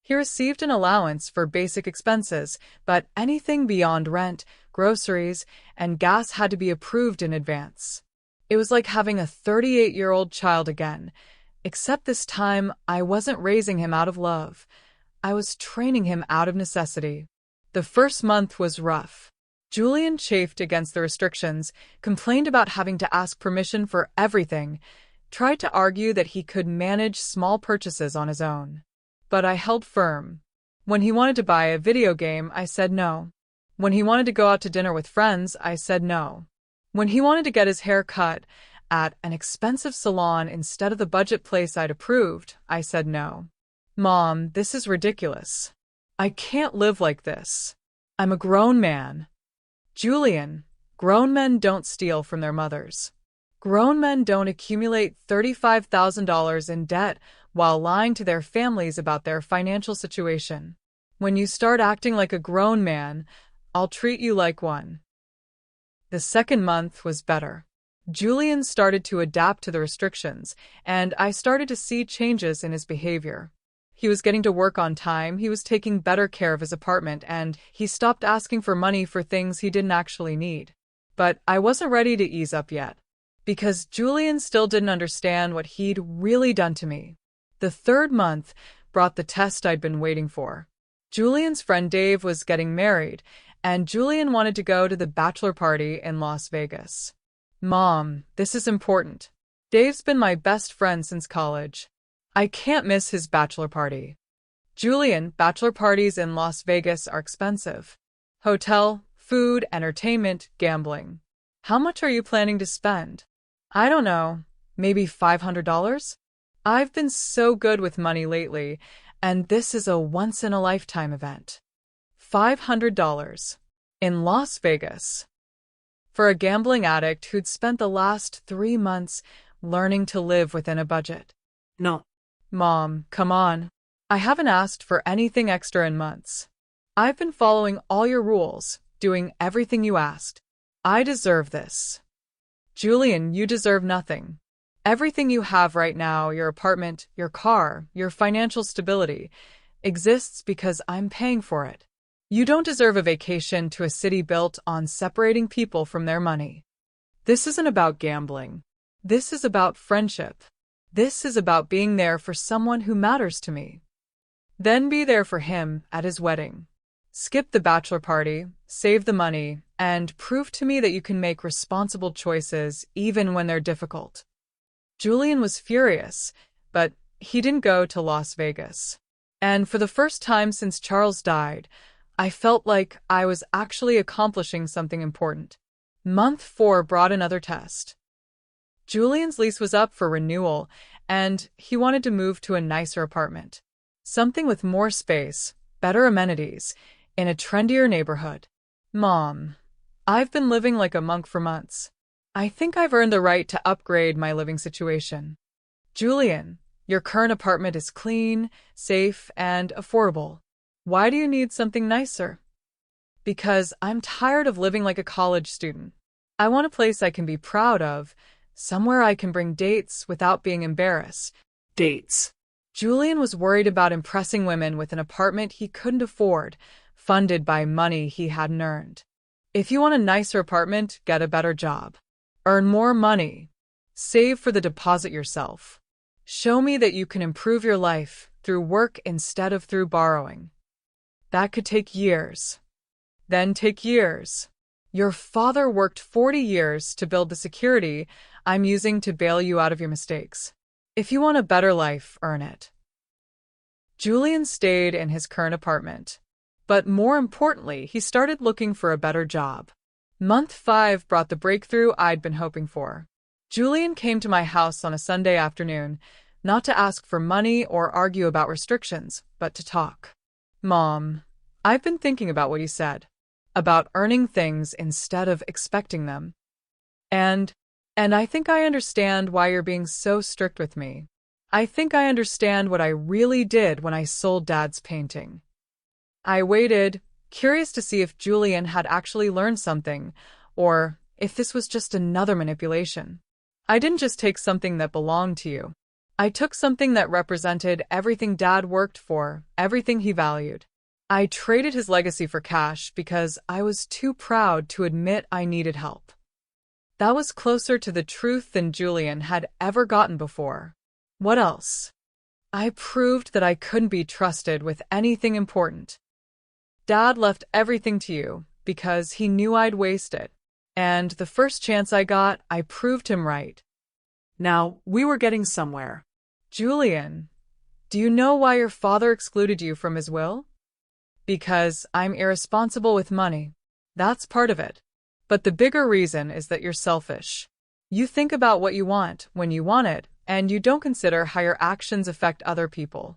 He received an allowance for basic expenses, but anything beyond rent, groceries, and gas had to be approved in advance. It was like having a 38-year-old child again, except this time I wasn't raising him out of love. I was training him out of necessity. The first month was rough. Julian chafed against the restrictions, complained about having to ask permission for everything, tried to argue that he could manage small purchases on his own. But I held firm. When he wanted to buy a video game, I said no. When he wanted to go out to dinner with friends, I said no. When he wanted to get his hair cut at an expensive salon instead of the budget place I'd approved, I said no. Mom, this is ridiculous. I can't live like this. I'm a grown man. Julian, grown men don't steal from their mothers. Grown men don't accumulate $35,000 in debt while lying to their families about their financial situation. When you start acting like a grown man, I'll treat you like one. The second month was better. Julian started to adapt to the restrictions, and I started to see changes in his behavior. He was getting to work on time, he was taking better care of his apartment, and he stopped asking for money for things he didn't actually need. But I wasn't ready to ease up yet, because Julian still didn't understand what he'd really done to me. The third month brought the test I'd been waiting for. Julian's friend Dave was getting married, and Julian wanted to go to the bachelor party in Las Vegas. Mom, this is important. Dave's been my best friend since college. I can't miss his bachelor party. Julian, bachelor parties in Las Vegas are expensive. Hotel, food, entertainment, gambling. How much are you planning to spend? I don't know, maybe $500? I've been so good with money lately, and this is a once-in-a-lifetime event. $500 in Las Vegas. For a gambling addict who'd spent the last 3 months learning to live within a budget. No. Mom, come on. I haven't asked for anything extra in months. I've been following all your rules, doing everything you asked. I deserve this. Julian, you deserve nothing. Everything you have right now, your apartment, your car, your financial stability, exists because I'm paying for it. You don't deserve a vacation to a city built on separating people from their money. This isn't about gambling. This is about friendship. This is about being there for someone who matters to me. Then be there for him at his wedding. Skip the bachelor party, save the money, and prove to me that you can make responsible choices even when they're difficult. Julian was furious, but he didn't go to Las Vegas. And for the first time since Charles died, I felt like I was actually accomplishing something important. Month 4 brought another test. Julian's lease was up for renewal, and he wanted to move to a nicer apartment. Something with more space, better amenities, in a trendier neighborhood. Mom, I've been living like a monk for months. I think I've earned the right to upgrade my living situation. Julian, your current apartment is clean, safe, and affordable. Why do you need something nicer? Because I'm tired of living like a college student. I want a place I can be proud of, somewhere I can bring dates without being embarrassed. Dates. Julian was worried about impressing women with an apartment he couldn't afford, funded by money he hadn't earned. If you want a nicer apartment, get a better job. Earn more money. Save for the deposit yourself. Show me that you can improve your life through work instead of through borrowing. That could take years. Then take years. Your father worked 40 years to build the security I'm using to bail you out of your mistakes. If you want a better life, earn it. Julian stayed in his current apartment. But more importantly, he started looking for a better job. Month 5 brought the breakthrough I'd been hoping for. Julian came to my house on a Sunday afternoon, not to ask for money or argue about restrictions, but to talk. Mom, I've been thinking about what you said, about earning things instead of expecting them. And I think I understand why you're being so strict with me. I think I understand what I really did when I sold Dad's painting. I waited, curious to see if Julian had actually learned something, or if this was just another manipulation. I didn't just take something that belonged to you. I took something that represented everything Dad worked for, everything he valued. I traded his legacy for cash because I was too proud to admit I needed help. That was closer to the truth than Julian had ever gotten before. What else? I proved that I couldn't be trusted with anything important. Dad left everything to you because he knew I'd waste it. And the first chance I got, I proved him right. Now, we were getting somewhere. Julian, do you know why your father excluded you from his will? Because I'm irresponsible with money. That's part of it. But the bigger reason is that you're selfish. You think about what you want when you want it, and you don't consider how your actions affect other people.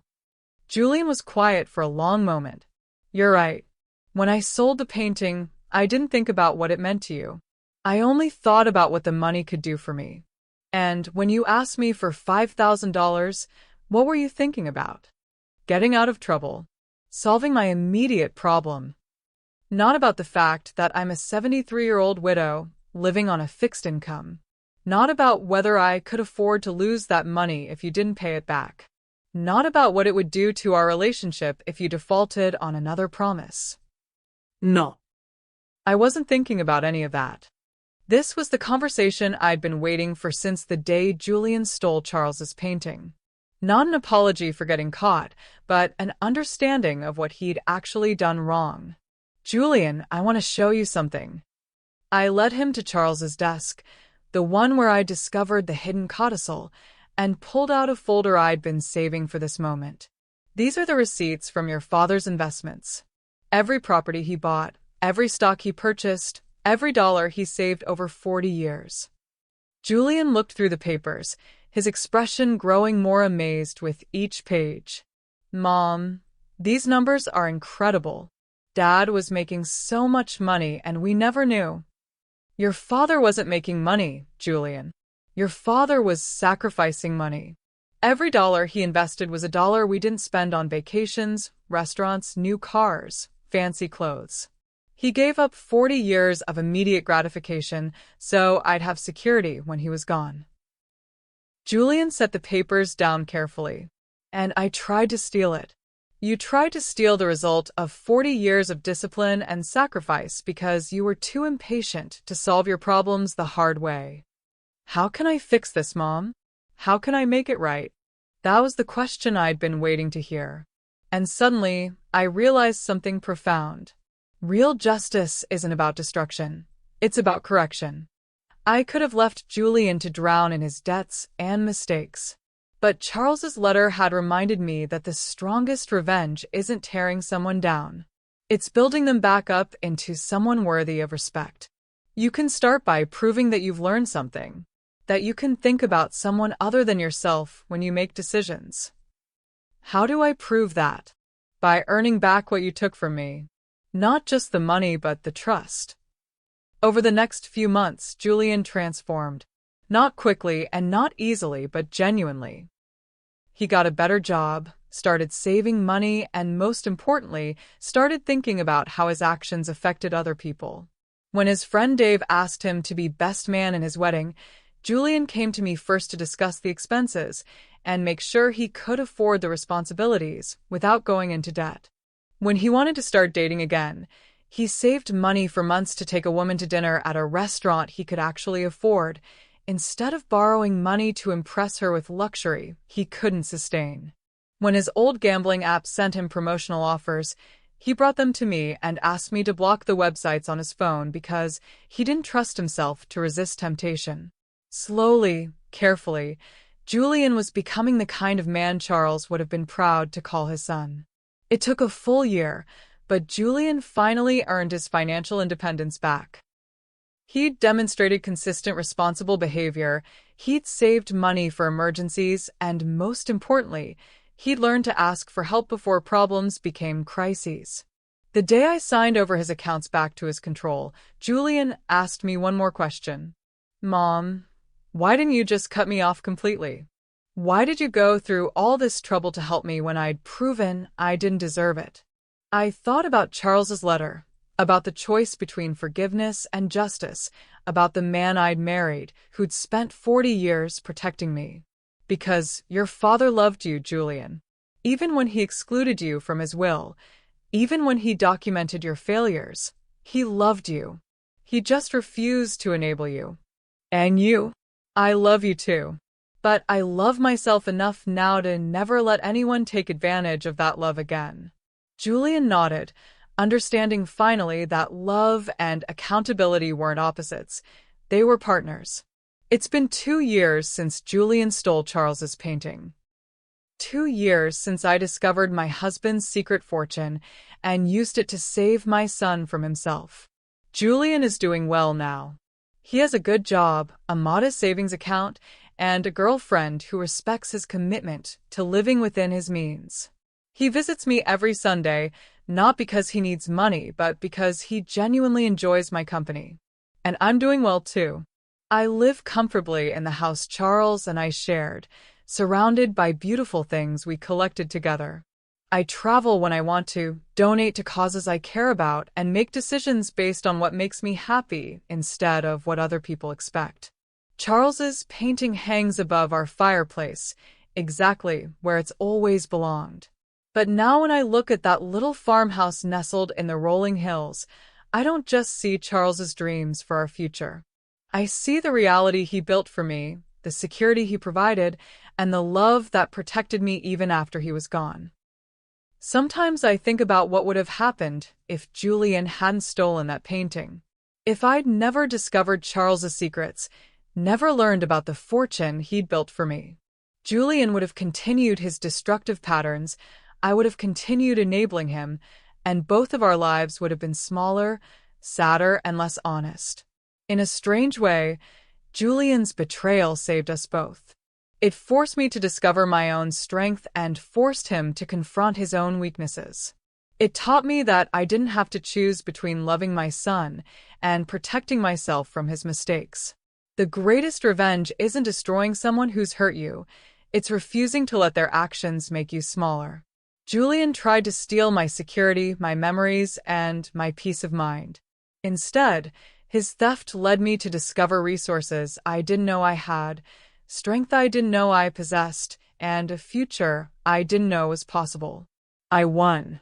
Julian was quiet for a long moment. You're right. When I sold the painting, I didn't think about what it meant to you. I only thought about what the money could do for me. And when you asked me for $5,000, what were you thinking about? Getting out of trouble. Solving my immediate problem. Not about the fact that I'm a 73-year-old widow living on a fixed income. Not about whether I could afford to lose that money if you didn't pay it back. Not about what it would do to our relationship if you defaulted on another promise. No. I wasn't thinking about any of that. This was the conversation I'd been waiting for since the day Julian stole Charles's painting. Not an apology for getting caught, but an understanding of what he'd actually done wrong. Julian, I want to show you something. I led him to Charles's desk, the one where I discovered the hidden codicil, and pulled out a folder I'd been saving for this moment. These are the receipts from your father's investments. Every property he bought, every stock he purchased, every dollar he saved over 40 years. Julian looked through the papers, his expression growing more amazed with each page. Mom, these numbers are incredible. Dad was making so much money and we never knew. Your father wasn't making money, Julian. Your father was sacrificing money. Every dollar he invested was a dollar we didn't spend on vacations, restaurants, new cars, fancy clothes. He gave up 40 years of immediate gratification so I'd have security when he was gone. Julian set the papers down carefully. And I tried to steal it. You tried to steal the result of 40 years of discipline and sacrifice because you were too impatient to solve your problems the hard way. How can I fix this, Mom? How can I make it right? That was the question I'd been waiting to hear. And suddenly, I realized something profound. Real justice isn't about destruction. It's about correction. I could have left Julian to drown in his debts and mistakes. But Charles's letter had reminded me that the strongest revenge isn't tearing someone down. It's building them back up into someone worthy of respect. You can start by proving that you've learned something, that you can think about someone other than yourself when you make decisions. How do I prove that? By earning back what you took from me. Not just the money, but the trust. Over the next few months, Julian transformed. Not quickly and not easily, but genuinely. He got a better job, started saving money, and most importantly, started thinking about how his actions affected other people. When his friend Dave asked him to be best man in his wedding, Julian came to me first to discuss the expenses and make sure he could afford the responsibilities without going into debt. When he wanted to start dating again, he saved money for months to take a woman to dinner at a restaurant he could actually afford, instead of borrowing money to impress her with luxury he couldn't sustain. When his old gambling app sent him promotional offers, he brought them to me and asked me to block the websites on his phone because he didn't trust himself to resist temptation. Slowly, carefully, Julian was becoming the kind of man Charles would have been proud to call his son. It took a full year, but Julian finally earned his financial independence back. He'd demonstrated consistent, responsible behavior, he'd saved money for emergencies, and most importantly, he'd learned to ask for help before problems became crises. The day I signed over his accounts back to his control, Julian asked me one more question. Mom, why didn't you just cut me off completely? Why did you go through all this trouble to help me when I'd proven I didn't deserve it? I thought about Charles's letter, about the choice between forgiveness and justice, about the man I'd married who'd spent 40 years protecting me. Because your father loved you, Julian. Even when he excluded you from his will, even when he documented your failures, he loved you. He just refused to enable you. And you? I love you too. But I love myself enough now to never let anyone take advantage of that love again. Julian nodded, understanding finally that love and accountability weren't opposites. They were partners. It's been 2 years since Julian stole Charles's painting. 2 years since I discovered my husband's secret fortune and used it to save my son from himself. Julian is doing well now. He has a good job, a modest savings account, and a girlfriend who respects his commitment to living within his means. He visits me every Sunday, not because he needs money, but because he genuinely enjoys my company. And I'm doing well too. I live comfortably in the house Charles and I shared, surrounded by beautiful things we collected together. I travel when I want to, donate to causes I care about, and make decisions based on what makes me happy instead of what other people expect. Charles's painting hangs above our fireplace, exactly where it's always belonged. But now when I look at that little farmhouse nestled in the rolling hills, I don't just see Charles's dreams for our future. I see the reality he built for me, the security he provided, and the love that protected me even after he was gone. Sometimes I think about what would have happened if Julian hadn't stolen that painting. If I'd never discovered Charles's secrets, never learned about the fortune he'd built for me. Julian would have continued his destructive patterns, I would have continued enabling him, and both of our lives would have been smaller, sadder, and less honest. In a strange way, Julian's betrayal saved us both. It forced me to discover my own strength and forced him to confront his own weaknesses. It taught me that I didn't have to choose between loving my son and protecting myself from his mistakes. The greatest revenge isn't destroying someone who's hurt you, it's refusing to let their actions make you smaller. Julian tried to steal my security, my memories, and my peace of mind. Instead, his theft led me to discover resources I didn't know I had, strength I didn't know I possessed, and a future I didn't know was possible. I won.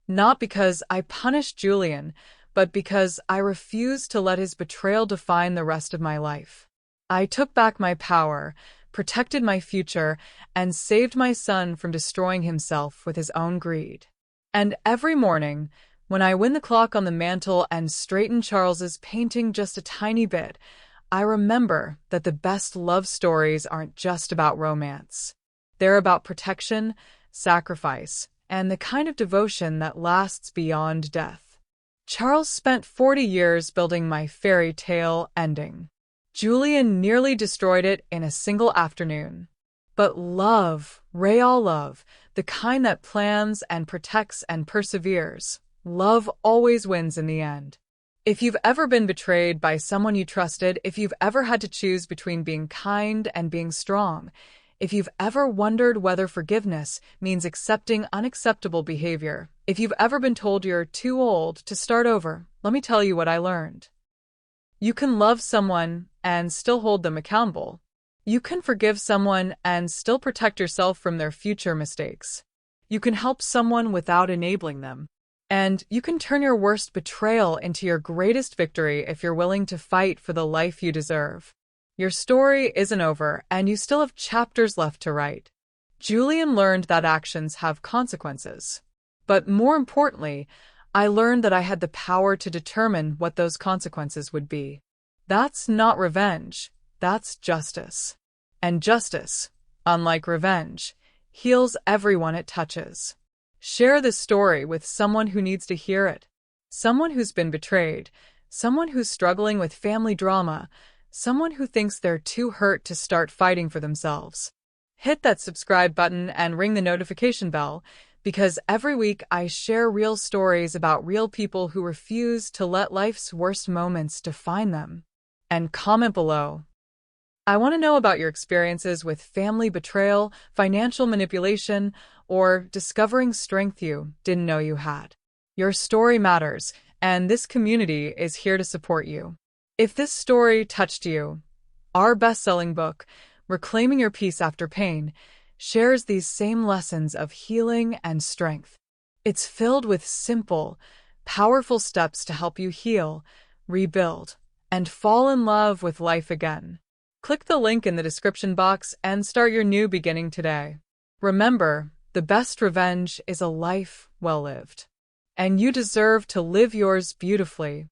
Not because I punished Julian, but because I refused to let his betrayal define the rest of my life. I took back my power, protected my future, and saved my son from destroying himself with his own greed. And every morning, when I win the clock on the mantel and straighten Charles's painting just a tiny bit, I remember that the best love stories aren't just about romance. They're about protection, sacrifice, and the kind of devotion that lasts beyond death. Charles spent 40 years building my fairy tale ending. Julian nearly destroyed it in a single afternoon. But love, real love, the kind that plans and protects and perseveres, love always wins in the end. If you've ever been betrayed by someone you trusted, if you've ever had to choose between being kind and being strong, if you've ever wondered whether forgiveness means accepting unacceptable behavior, if you've ever been told you're too old to start over, let me tell you what I learned. You can love someone and still hold them accountable. You can forgive someone and still protect yourself from their future mistakes. You can help someone without enabling them. And you can turn your worst betrayal into your greatest victory if you're willing to fight for the life you deserve. Your story isn't over, and you still have chapters left to write. Julian learned that actions have consequences. But more importantly, I learned that I had the power to determine what those consequences would be. That's not revenge, that's justice. And justice, unlike revenge, heals everyone it touches. Share this story with someone who needs to hear it. Someone who's been betrayed, someone who's struggling with family drama, someone who thinks they're too hurt to start fighting for themselves. Hit that subscribe button and ring the notification bell, because every week I share real stories about real people who refuse to let life's worst moments define them. And comment below. I want to know about your experiences with family betrayal, financial manipulation, or discovering strength you didn't know you had. Your story matters, and this community is here to support you. If this story touched you, our best-selling book, Reclaiming Your Peace After Pain, shares these same lessons of healing and strength. It's filled with simple, powerful steps to help you heal, rebuild, and fall in love with life again. Click the link in the description box and start your new beginning today. Remember, the best revenge is a life well lived. And you deserve to live yours beautifully.